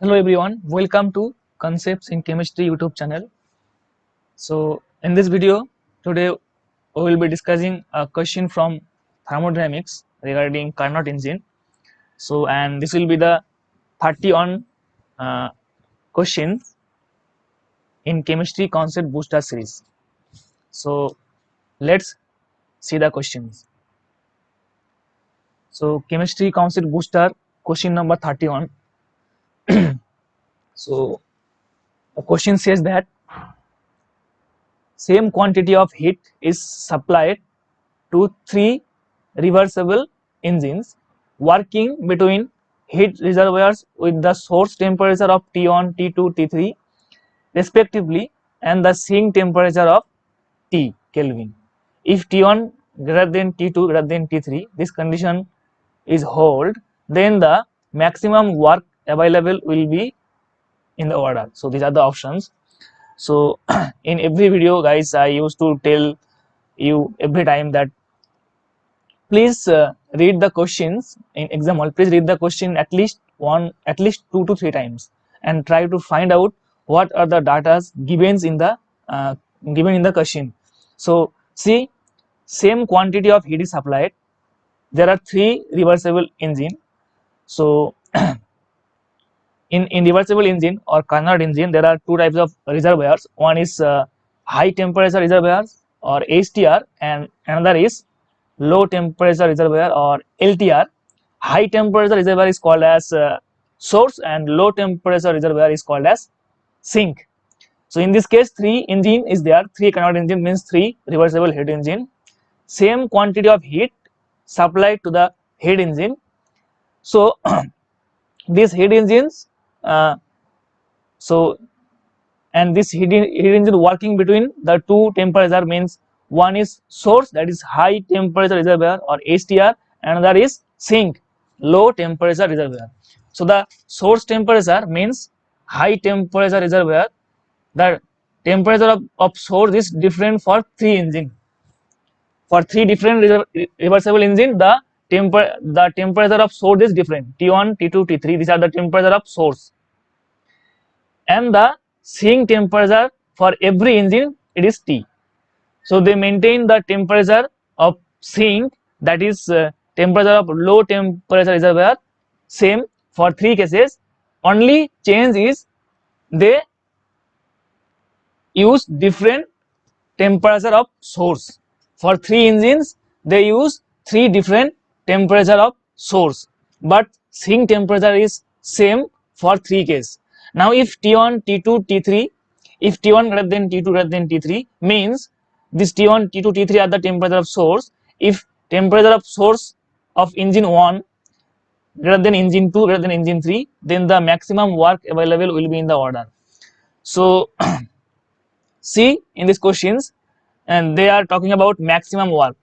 Hello everyone, welcome to Concepts in Chemistry YouTube channel. So in this video today we will be discussing a question from thermodynamics regarding Carnot engine. So and this will be the 31 questions in chemistry concept booster series. So let's see the questions. So chemistry concept booster question number 31. So the question says that same quantity of heat is supplied to three reversible engines working between heat reservoirs with the source temperature of T1, T2, T3 respectively and the sink temperature of T Kelvin. If T1 greater than T2 greater than T3, this condition is held, then the maximum work available will be in the order. So these are the options. So in every video guys, I used to tell you every time that please read the questions in exam hall. Please read the question at least 2 to 3 times and try to find out what are the data given in the question. So see, same quantity of heat is supplied. There are three reversible engine. So in reversible engine or Carnot engine, there are two types of reservoirs. One is high temperature reservoirs or HTR, and another is low temperature reservoir or LTR. High temperature reservoir is called as source and low temperature reservoir is called as sink. So in this case, three engine is there. Three Carnot engine means three reversible heat engine. Same quantity of heat supplied to the heat engine. So these heat engines, and this heat engine working between the two temperature means one is source, that is high temperature reservoir or HTR, and another is sink, low temperature reservoir. So the source temperature means high temperature reservoir. The temperature of source is different for three engine. For three different reversible engine, the temperature of source is different. T1, T2, T3. These are the temperature of source. And the sink temperature for every engine, it is T. So they maintain the temperature of sink, that is temperature of low temperature reservoir, same for three cases. Only change is they use different temperature of source. For three engines they use three different temperature of source, but sink temperature is same for three cases. Now if T1, T2, T3, if T1 greater than T2 greater than T3 means this T1, T2, T3 are the temperature of source. If temperature of source of engine 1 greater than engine 2 greater than engine 3, then the maximum work available will be in the order. So see in these questions, and they are talking about maximum work.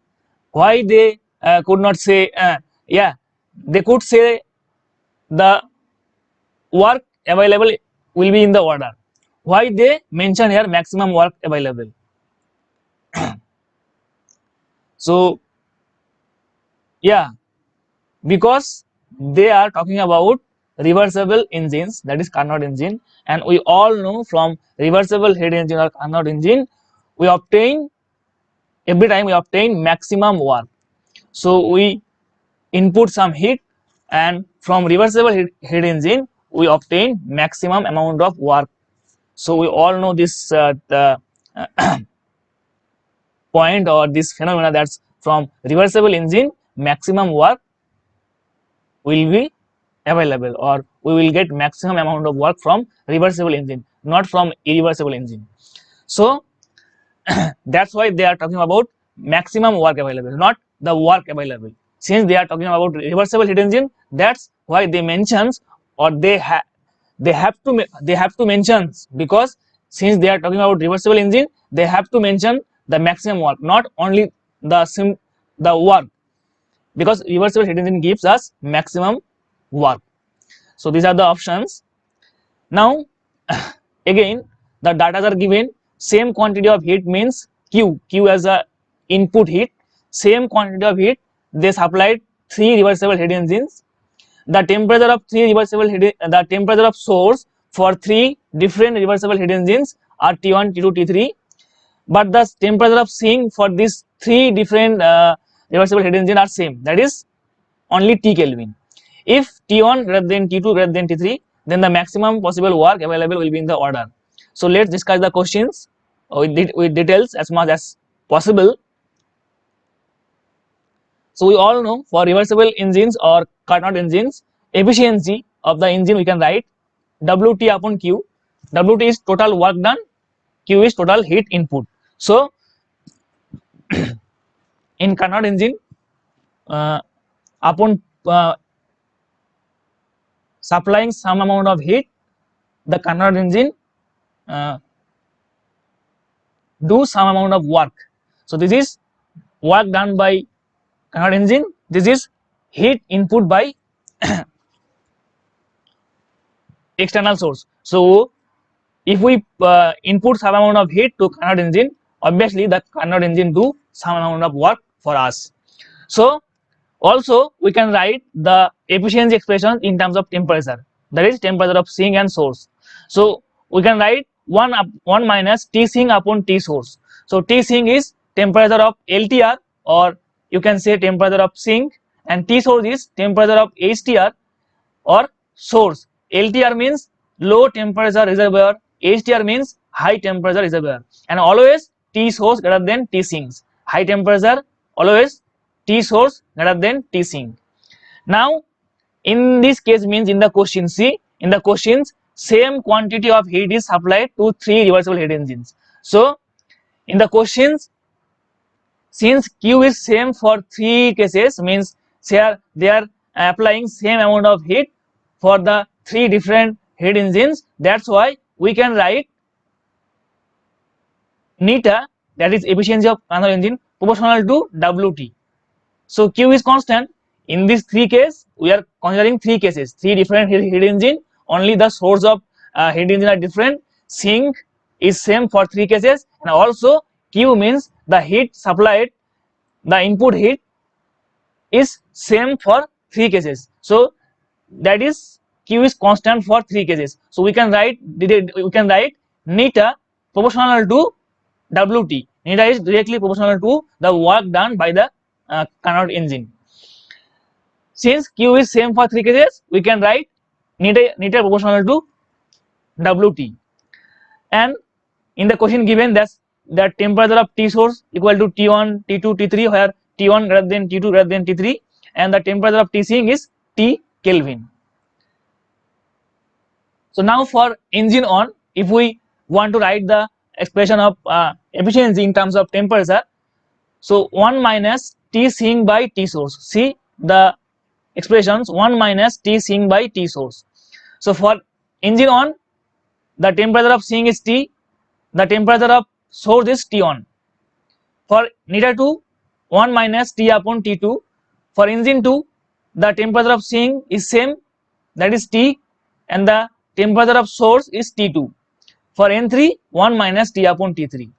Why they could not say they could say the work available will be in the order. Why they mention here maximum work available? So because they are talking about reversible engines, that is Carnot engine, and we all know from reversible heat engine or Carnot engine we obtain every time we obtain maximum work. So we input some heat, and from reversible heat engine we obtain maximum amount of work. So we all know this the point or this phenomena, that's from reversible engine maximum work will be available, or we will get maximum amount of work from reversible engine, not from irreversible engine. So that's why they are talking about maximum work available, not the work available. Since they are talking about reversible heat engine, that's why they mentions, or they have to mention, because since they are talking about reversible engine, they have to mention the maximum work, not only the work, because reversible heat engine gives us maximum work. So these are the options. Now again the data are given. Same quantity of heat means Q as a input heat. Same quantity of heat they supplied three reversible heat engines the temperature of the temperature of source for 3 different reversible heat engines are T1, T2, T3, but the temperature of sink for these 3 different reversible heat engines are same, that is only T Kelvin. If T1 greater than T2 greater than T3, then the maximum possible work available will be in the order. So let's discuss the questions with details as much as possible. So we all know for reversible engines or Carnot engines, efficiency of the engine we can write Wt upon Q. Wt is total work done, Q is total heat input. So in Carnot engine, upon supplying some amount of heat, the Carnot engine do some amount of work. So this is work done by Carnot engine, this is heat input by external source. So if we input some amount of heat to Carnot engine, obviously the Carnot engine do some amount of work for us. So also we can write the efficiency expression in terms of temperature, that is temperature of sink and source. So we can write 1 minus T sink upon T source. So T sink is temperature of LTR, or you can say temperature of sink, and T source is temperature of HTR or source. LTR means low temperature reservoir, HTR means high temperature reservoir, and always T source greater than T sinks. High temperature always T source greater than T sink. Now in this case means in the question, see in the questions same quantity of heat is supplied to 3 reversible heat engines. So in the questions, since Q is same for 3 cases, means they are applying same amount of heat for the 3 different heat engines, that's why we can write neta, that is efficiency of Carnot engine, proportional to Wt. So Q is constant. In this 3 case, we are considering 3 cases, 3 different heat engine, only the source of heat engine are different. Sink is same for 3 cases, and also Q means the heat supplied, the input heat is same for 3 cases. So that is Q is constant for 3 cases. So we can write neta proportional to Wt. Neta is directly proportional to the work done by the Carnot engine. Since Q is same for 3 cases, we can write neta proportional to Wt. And in the question given, that's the temperature of T source equal to T1, T2, T3, where T1 greater than T2 greater than T3, and the temperature of T sink is T Kelvin. So now for engine on, if we want to write the expression of efficiency in terms of temperature, so 1 minus T sink by T source. See the expressions 1 minus T sink by T source. So for engine on, the temperature of sink is T, the temperature of source is T1. For neta 2, 1 minus T upon T2. For engine 2, the temperature of sink is same, that is T, and the temperature of source is T2. For N3, 1 minus T upon T3.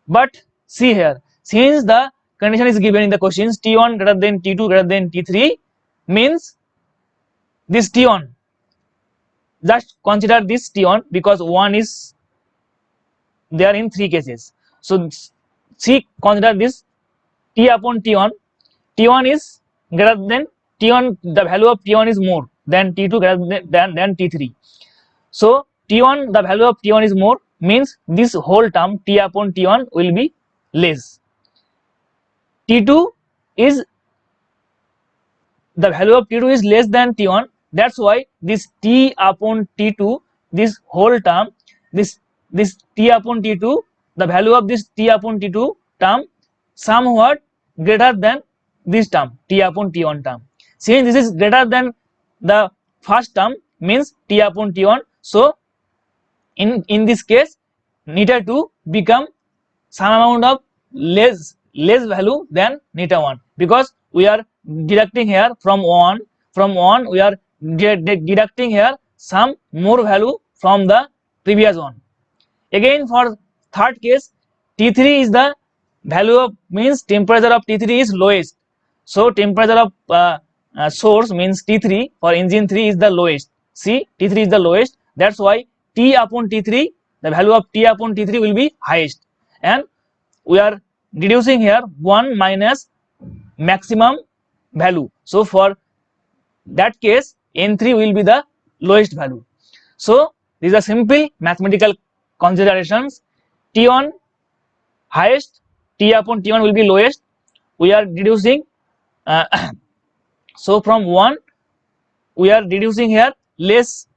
But see here, since the condition is given in the questions T1 greater than T2 greater than T3, means this T1, just consider this T1 because 1 is there in 3 cases. So see, consider this T upon T1. T1 is greater than T1, the value of T1 is more than T2 greater than T3. So T1, the value of T1 is more, means this whole term T upon T1 will be less. T2 is, the value of T2 is less than T1, that's why this T upon T2, this whole term, this T upon T2, the value of this T upon T2 term somewhat greater than this term T upon T1 term. Since this is greater than the first term, means T upon T1, so in this case neta 2 become some amount of less value than neta 1, because we are deducting here from 1 we are deducting here some more value from the previous one. Again for third case, T3 is the value of, means temperature of T3 is lowest, so temperature of source means T3 for engine 3 is the lowest. See, T3 is the lowest, that's why T upon T3, the value of T upon T3 will be highest, and we are deducing here 1 minus maximum value. So for that case N3 will be the lowest value. So these are simple mathematical considerations. T1 highest, T upon T1 will be lowest. We are deducing so from 1 we are deducing here less,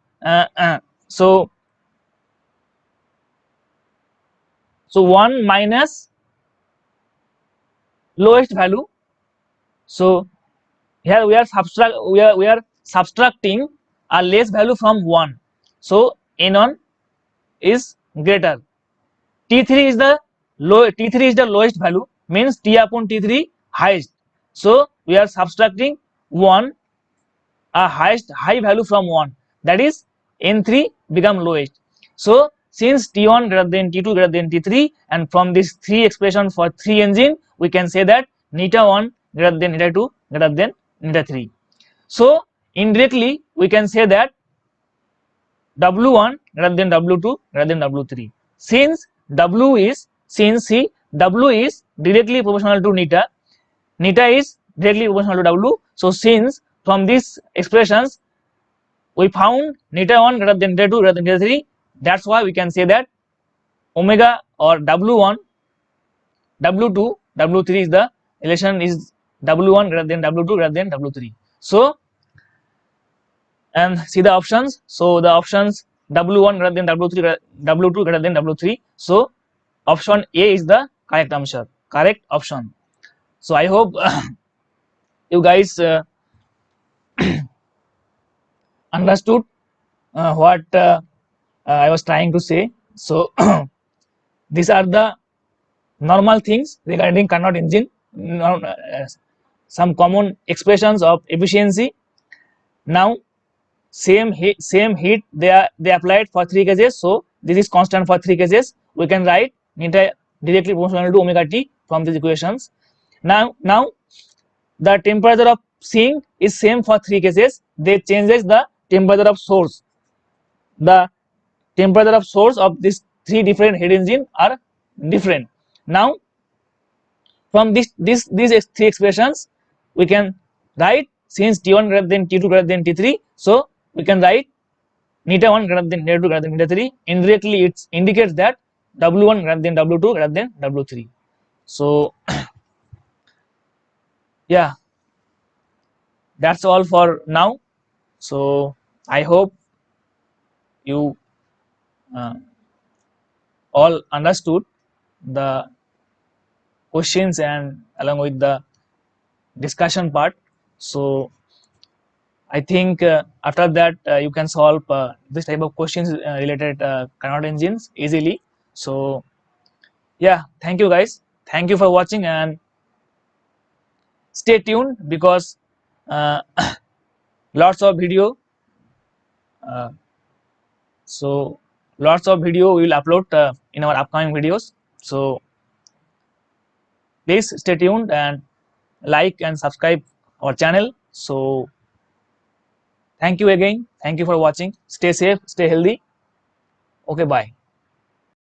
so 1 minus lowest value. So here we are subtracting a less value from 1, so N1 is greater. T3 is the lowest value, means T upon T3 highest, so we are subtracting 1, a high value from 1, that is N3 become lowest. So since T1 greater than T2 greater than T3, and from this 3 expression for 3 engine, we can say that neta 1 greater than neta 2 greater than neta 3. So indirectly we can say that W1 greater than W2 greater than W3, since W is directly proportional to neta is directly proportional to W. So since from these expressions we found neta 1 greater than neta 2 greater than neta 3, that's why we can say that omega or W1, W2, W3 is the relation is W1 greater than W2 greater than W3. So and see the options. So the options W1 greater than W3, W2 greater than W3. So option A is the correct answer, correct option. So I hope you guys understood what I was trying to say. So these are the normal things regarding Carnot engine, some common expressions of efficiency. Now same heat they applied for 3 cases, so this is constant for 3 cases. We can write neta directly proportional to omega t from these equations. Now the temperature of sink is same for 3 cases. They changes the temperature of source. The temperature of source of these 3 different heat engine are different. Now from these 3 expressions we can write, since T1 greater than T2 greater than T3, so we can write neta 1 greater than neta 2 greater than neta 3. Indirectly it indicates that W1 greater than W2 greater than W3. So yeah, that's all for now. So I hope you all understood the questions and along with the discussion part. So I think after that you can solve this type of questions related Carnot engines easily. So yeah, thank you guys, thank you for watching, and stay tuned because lots of video, so lots of video we will upload in our upcoming videos. So please stay tuned and like and subscribe our channel. So thank you again, thank you for watching, stay safe, stay healthy. Okay, bye.